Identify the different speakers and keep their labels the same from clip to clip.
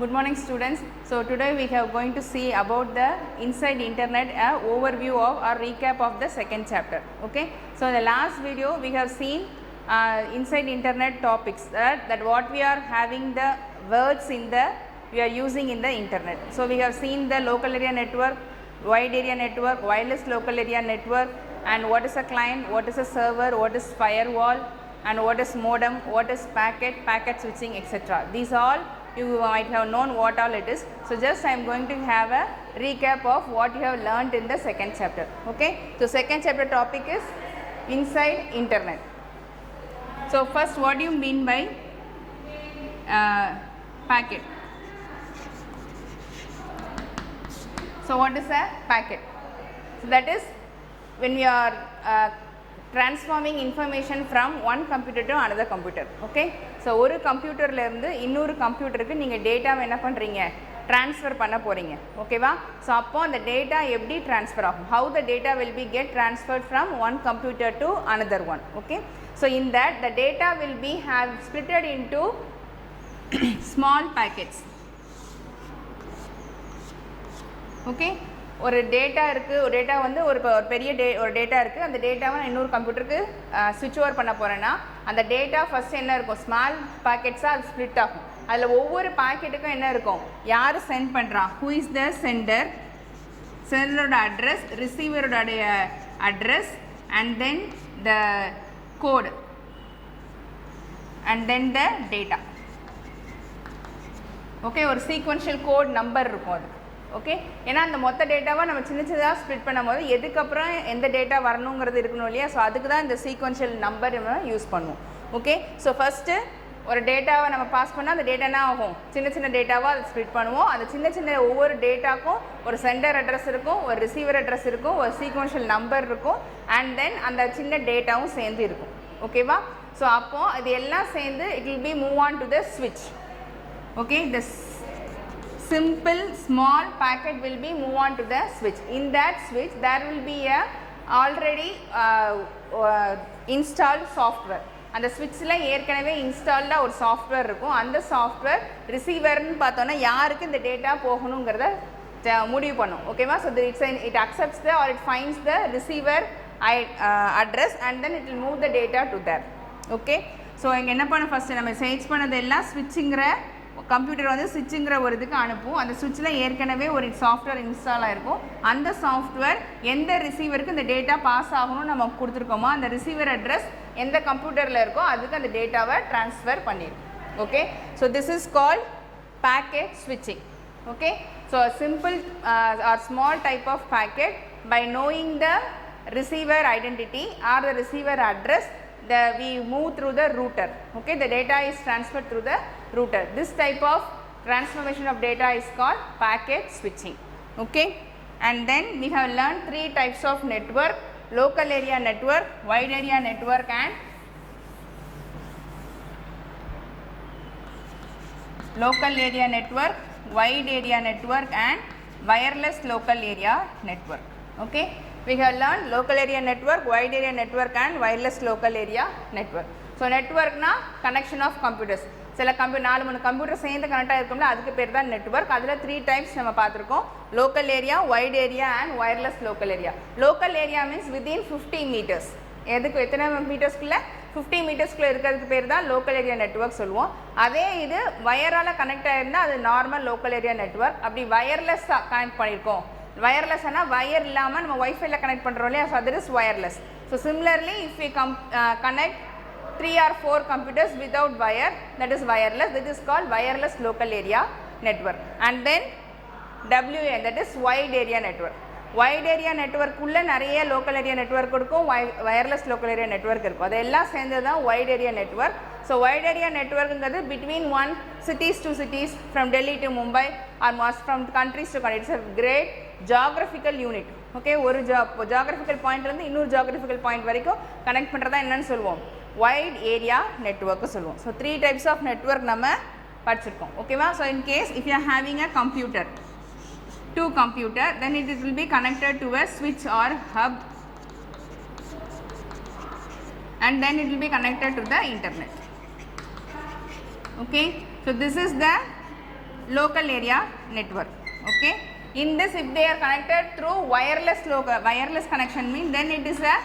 Speaker 1: Good morning students. So today we are going to see about the inside internet, overview of or recap of the second chapter. Okay. So in the last video we have seen inside internet topics, that what we are having the words in the we are using in the internet. So we have seen the local area network, wide area network, wireless local area network, and what is a client, what is a server, what is firewall, and what is modem, what is packet switching, etc. These all you might have known what all it is. So just I am going to have a recap of what you have learnt in the second chapter. Okay. So second chapter topic is inside internet. So first, what do you mean by packet? So what is a packet? So that is when we are transforming information from one computer to another computer. Okay. So ஒரு கம்ப்யூட்டர்ல இருந்து இன்னொரு கம்ப்யூட்டருக்கு நீங்க டேட்டாவை என்ன பண்றீங்க, transfer பண்ண போறீங்க. ஓகேவா? ஸோ அப்போ அந்த டேட்டா எப்படி ட்ரான்ஸ்ஃபர் ஆகும், how the data will be get transferred from one computer to another one. Okay. So in that the data will be have splitted into small packets. Okay. ஒரு data இருக்குது, ஒரு data வந்து ஒரு பெரிய ஒரு data இருக்குது, அந்த டேட்டாவை நான் இன்னொரு கம்ப்யூட்டருக்கு ஸ்விட்ச் ஓவர் பண்ண போகிறேன்னா அந்த டேட்டா ஃபஸ்ட்டு என்ன இருக்கும், ஸ்மால் பேக்கெட்ஸாக அது ஸ்ப்ளிட் ஆகும். அதில் ஒவ்வொரு பாக்கெட்டுக்கும் என்ன இருக்கும், யார் சென்ட் பண்ணுறா, ஹூ இஸ் த சென்டர், சென்டரோட அட்ரஸ், ரிசீவரோடைய address, and then the code, and then the data. Okay. ஒரு சீக்வென்ஷியல் கோட் நம்பர் இருக்கும் அது. ஓகே. ஏன்னா அந்த மொத்த டேட்டாவை நம்ம சின்ன சின்னதாக ஸ்ப்ளிட் பண்ணும் போது எதுக்கப்புறம் எந்த டேட்டா வரணுங்கிறது இருக்கணும் இல்லையா. ஸோ அதுக்கு தான் இந்த சீக்வென்ஷியல் நம்பர் நம்ம யூஸ் பண்ணுவோம். ஓகே. ஸோ ஃபஸ்ட்டு ஒரு டேட்டாவை நம்ம பாஸ் பண்ணால் அந்த டேட்டா என்ன ஆகும், சின்ன சின்ன டேட்டாவாக அதை ஸ்ப்ளிட் பண்ணுவோம். அந்த சின்ன சின்ன ஒவ்வொரு டேட்டாக்கும் ஒரு சென்டர் அட்ரஸ் இருக்கும், ஒரு ரிசீவர் அட்ரஸ் இருக்கும், ஒரு சீக்வென்ஷியல் நம்பர் இருக்கும், அண்ட் தென் அந்த சின்ன டேட்டாவும் சேர்ந்து இருக்கும். ஓகேவா? ஸோ அப்போது அது எல்லாம் சேர்ந்து it will be move on to the ஸ்விட்ச். Okay. The simple small packet will be move on to the switch. In that switch there will be a already installed software. அந்த ஸ்விட்சில் ஏற்கனவே இன்ஸ்டால்டாக ஒரு சாஃப்ட்வேர் இருக்கும். அந்த சாஃப்ட்வேர் ரிசீவர்னு பார்த்தோன்னா யாருக்கு இந்த data போகணுங்கிறத முடிவு பண்ணும். ஓகேவா? So it accepts the R it finds the receiver address and then it will move the data to that. Okay. So இங்கே என்ன பண்ண, ஃபஸ்ட்டு நம்ம சர்ச் பண்ணது எல்லாம் ஸ்விட்சுங்கிற கம்ப்யூட்டர் வந்து ஸ்விட்சுங்கிற ஒரு இதுக்கு அனுப்பும். அந்த ஸ்விட்சில் ஏற்கனவே ஒரு சாஃப்ட்வேர் இன்ஸ்டால் ஆகிருக்கும். அந்த சாஃப்ட்வேர் எந்த ரிசீவருக்கு இந்த டேட்டா பாஸ் ஆகணும்னு நம்ம கொடுத்துருக்கோமோ அந்த ரிசீவர் அட்ரஸ் எந்த கம்ப்யூட்டரில் இருக்கோ அதுக்கு அந்த டேட்டாவை ட்ரான்ஸ்ஃபர் பண்ணிடும். Okay. So this is called packet switching. Okay. So a simple or small type of packet, by knowing the receiver identity or the receiver address, we move through the router. Okay. The data is transferred through the router. This type of transformation of data is called packet switching. Okay. And then we have learned three types of network: local area network, wide area network, and local area network, wide area network, and wireless local area network. Okay. We have learned local area network, wide area network, and wireless local area network. So network na connection of computers. சில நாலு மூணு computer சேர்ந்து கனெக்டாக இருக்கும்ல, அதுக்கு பேர் தான் network. அதில் 3 types நம்ம பார்த்துருக்கோம்: local area, wide area, and wireless local area. Local area means within 50 metres. எதுக்கு எத்தனை மீட்டர்ஸ்க்குள்ளே, 50 மீட்டர்ஸ்க்குள்ளே இருக்கிறதுக்கு பேர் தான் லோக்கல் ஏரியா நெட்வொர்க் சொல்லுவோம். அதே இது வயரால் கனெக்ட் ஆகிருந்தால் அது நார்மல் லோக்கல் ஏரியா நெட்வொர்க். அப்படி வயர்லெஸ்ஸாக கனெக்ட் பண்ணியிருக்கோம், வயர்லெஸ்னா வயர் இல்லாமல் நம்ம வைஃபைல கனெக்ட் பண்ணுறோம் இல்லையா, so that is wireless. So similarly if you connect 3 or 4 computers without wire, that is wireless. That is called wireless local area network. And then WAN, that is wide area network. Wide area network உள்ள நிறைய local area network இருக்கும், wireless local area network இருக்கும். அதெல்லாம் சேர்ந்தது தான் wide area network. So wide area networkங்கிறது between one cities to cities, from Delhi to Mumbai, or from countries to countries. It's a great geographical unit. Okay. ஒரு geographical point இருந்து இன்னொரு geographical point வரைக்கும் connect பண்ணுறதா என்னன்னு சொல்லுவோம், wide area network சொல்லுவோம். So 3 types of network நம்ம படிச்சிருக்கோம். ஓகேவா? So in case if you are having a computer, 2 computer, then it will be connected to a switch or hub, and then it will be connected to the internet. Okay. So this is the local area network. Okay, in this if they are connected through wireless connection means then it is a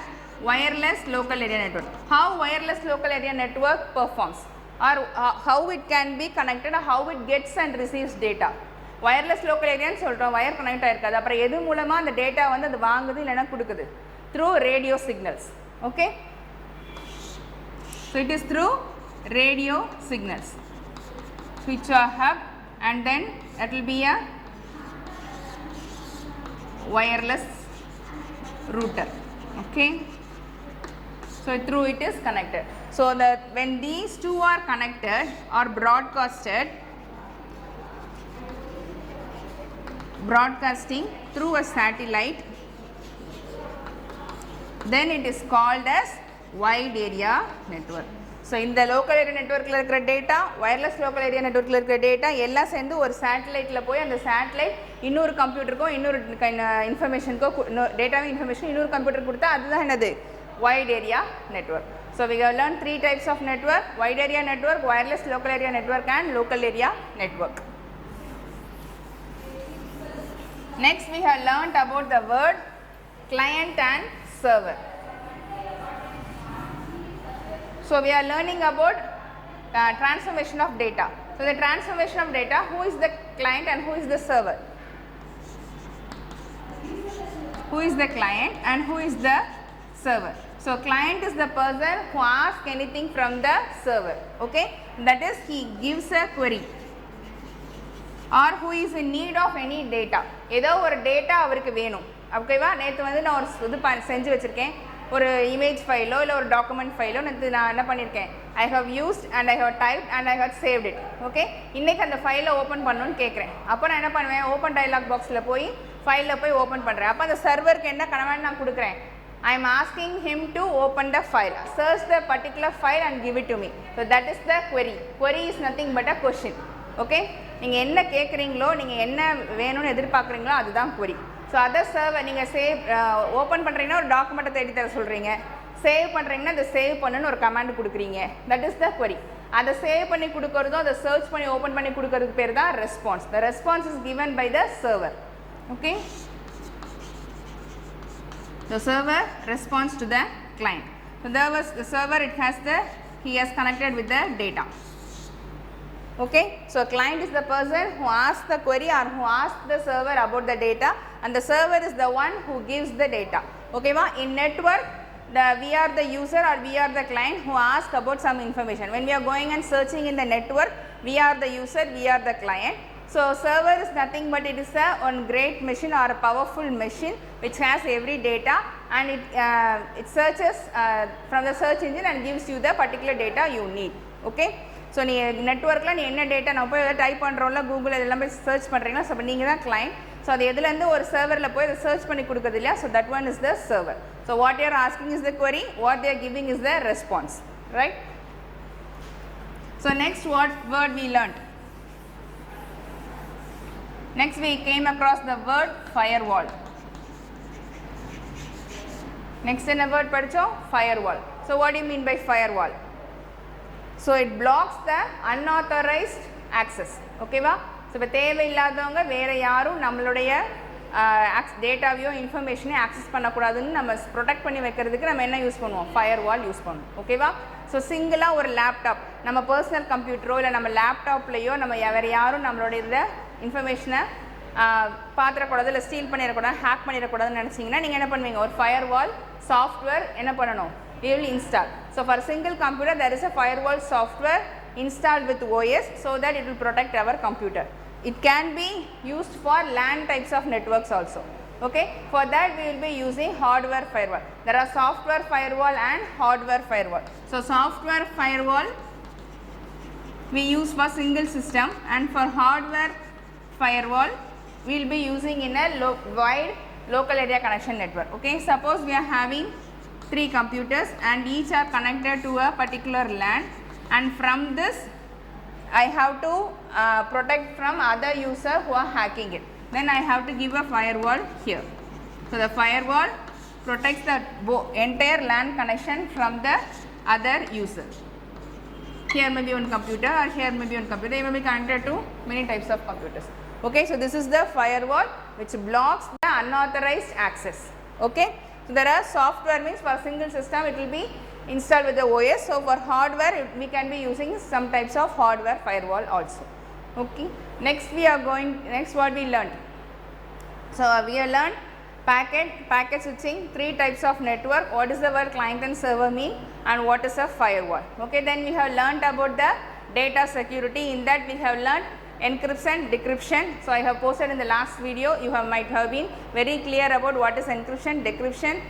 Speaker 1: wireless local area network. How wireless local area network performs, or how it can be connected, or how it gets and receives data. Wireless local area னு சொல்றோம், wire connect ஆயிருக்காது, அப்புறம் எது மூலமா அந்த data வந்து அது வாங்குது இல்லைனா கொடுக்குது, through radio signals. Okay, so it is through radio signals which are hub, and then that will be a wireless router. Okay, so through it is connected. So that when these two are connected or broadcasting through a satellite, then it is called as wide area network. So in the local area network la irukra data, wireless local area network la irukra data ella sendu or satellite la poi and the satellite இன்னொரு கம்ப்யூட்டருக்கோ இன்னொரு இன்ஃபர்மேஷனுக்கோ data information இன்னொரு computer கொடுத்தா அதுதான் என்னது wide area network. So we have learned three types of network: wide area network, wireless local area network, and local area network. Next we have learnt about the word client and server. So we are learning about transformation of data. So the transformation of data, who is the client and who is the server? Who is the client and who is the server? So client is the person who asks anything from the server. Okay, that is he gives a query, or who is in need of any data. ஏதோ ஒரு data அவருக்கு வேணும். ஓகேவா, நேற்று வந்து நான் ஒரு இது செஞ்சு வச்சுருக்கேன், ஒரு இமேஜ் ஃபைலோ இல்லை ஒரு டாக்குமெண்ட் ஃபைலோ நேற்று நான் என்ன பண்ணியிருக்கேன், I have used and I have typed and I have saved it. Okay, இன்றைக்கி அந்த ஃபைலை ஓப்பன் பண்ணணும்னு கேட்குறேன். அப்போ நான் என்ன பண்ணுவேன், ஓப்பன் டயலாக் பாக்ஸில் போய் ஃபைலில் போய் ஓப்பன் பண்ணுறேன். அப்போ அந்த சர்வருக்கு என்ன கனவான்னு நான் கொடுக்குறேன், I am asking him to open the file, search the particular file and give it to me. So that is the query. Query is nothing but a question. Okay, நீங்கள் என்ன கேட்குறீங்களோ, நீங்கள் என்ன வேணும்னு எதிர்பார்க்குறீங்களோ அதுதான் query. ஸோ அதை server நீங்கள் save open பண்ணுறீங்கன்னா ஒரு டாக்குமெண்ட்டை தேடி தர சொல்கிறீங்க, சேவ் பண்ணுறீங்கன்னா அதை சேவ் பண்ணுன்னு ஒரு கமாண்ட் கொடுக்குறீங்க, தட் இஸ் த query. அதை சேவ் பண்ணி கொடுக்குறதும் அதை சர்ச் பண்ணி ஓப்பன் பண்ணி கொடுக்கறதுக்கு பேர் தான் response. The response is given by the server. Okay, the server responds to the client. So there was the server, he has connected with the data. Okay, so client is the person who asks the query or who asks the server about the data, and the server is the one who gives the data. Okay ma, in network we are the user or we are the client who ask about some information. When we are going and searching in the network, we are the user, we are the client. So server is nothing but it is one great machine or a powerful machine which has every data, and it searches from the search engine and gives you the particular data you need. Okay, so நீ நெட்வொர்க்கில் நீ என்ன data நான் போய் எதாவது type பண்ணுறோம்ல, Google இதெல்லாம் போய் search பண்ணுறீங்களா, ஸோ நீங்கள் தான் கிளைண்ட். ஸோ அது எதுலேருந்து ஒரு சர்வரில் போய் அதை சர்ச் பண்ணி கொடுக்குறது இல்லையா, so that one is the server. So what you are asking is the query, what they are giving is the response, right? So next what word we learnt? Next we came across the word firewall. Next என்ன word படிச்சோம், firewall. So what do you mean by firewall? So it blocks the unauthorized access. Okay வா, so இப்போ தேவையில்லாதவங்க வேறு யாரும் நம்மளுடைய டேட்டாவையோ இன்ஃபர்மேஷனையும் access பண்ணக்கூடாதுன்னு நம்ம protect பண்ணி வைக்கிறதுக்கு நம்ம என்ன யூஸ் பண்ணுவோம், ஃபயர்வால் யூஸ் பண்ணுவோம். ஓகேவா, ஸோ சிங்கிளாக ஒரு லேப்டாப், நம்ம பர்சனல் கம்ப்யூட்டரோ இல்லை நம்ம லேப்டாப்லேயோ நம்ம வேறு யாரும் நம்மளுடைய இதில் இன்ஃபர்மேஷனை பார்த்துடக்கூடாது, இல்லை ஸ்டீல் பண்ணிடக்கூடாது, ஹேக் பண்ணிடக்கூடாதுன்னு நினச்சிங்கன்னா நீங்கள் என்ன பண்ணுவீங்க, ஒரு ஃபயர்வால் சாஃப்ட்வேர் என்ன பண்ணணும், you will install. So for a single computer there is a firewall software installed with OS so that it will protect our computer. It can be used for LAN types of networks also. Okay, for that we will be using hardware firewall. There are software firewall and hardware firewall. So software firewall we use for single system, and for hardware firewall we will be using in a wide local area connection network. Okay, suppose we are having 3 computers and each are connected to a particular LAN, and from this I have to protect from other user who are hacking it. Then I have to give a firewall here. So the firewall protects the entire LAN connection from the other user. here may be one computer or here may be one computer, they may be connected to many types of computers. Okay, so this is the firewall which blocks the unauthorized access. Okay, so there are software means for a single system it will be installed with the OS. So for hardware we can be using some types of hardware firewall also. Okay, next we are going, next what we learned. So we have learned packet switching, 3 types of network, what is the word client and server mean, and what is a firewall. Okay, then we have learned about the data security. In that we have learned encryption, decryption. So I have posted in the last video, you might have been very clear about what is encryption, decryption,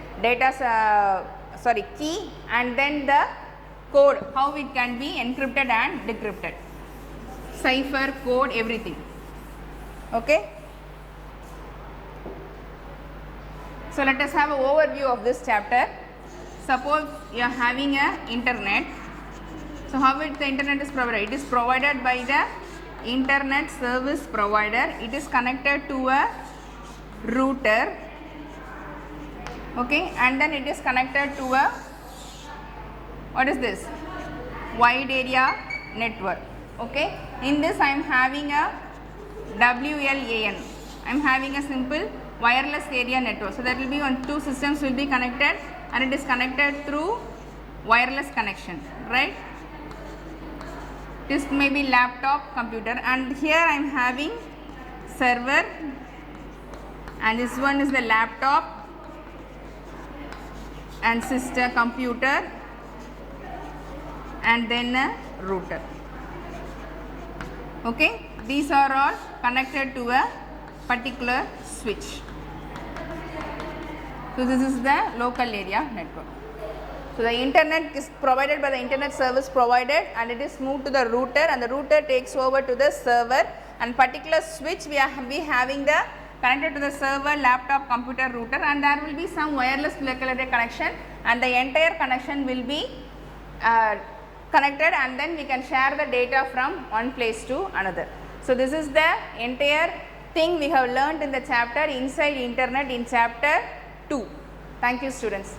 Speaker 1: key, and then the code, how it can be encrypted and decrypted, cipher, code, everything. Okay. So let us have an overview of this chapter. Suppose you are having a internet. So how the internet is provided? It is provided by the internet service provider. It is connected to a router. Okay, and then it is connected to a, what is this? Wide area network. Okay, in this I am having a WLAN. I am having a simple wireless area network. So that will be on 2 systems will be connected, and it is connected through wireless connection, right? This may be laptop, computer, and here I am having server, and this one is the laptop and sister computer, and then a router. Okay, these are all connected to a particular switch. So this is the local area network. So the internet is provided by the internet service provided, and it is moved to the router, and the router takes over to the server, and particular switch we are having the connected to the server, laptop, computer, router, and there will be some wireless local area connection, and the entire connection will be connected, and then we can share the data from one place to another. So this is the entire thing we have learned in the chapter inside internet in chapter 2. Thank you, students.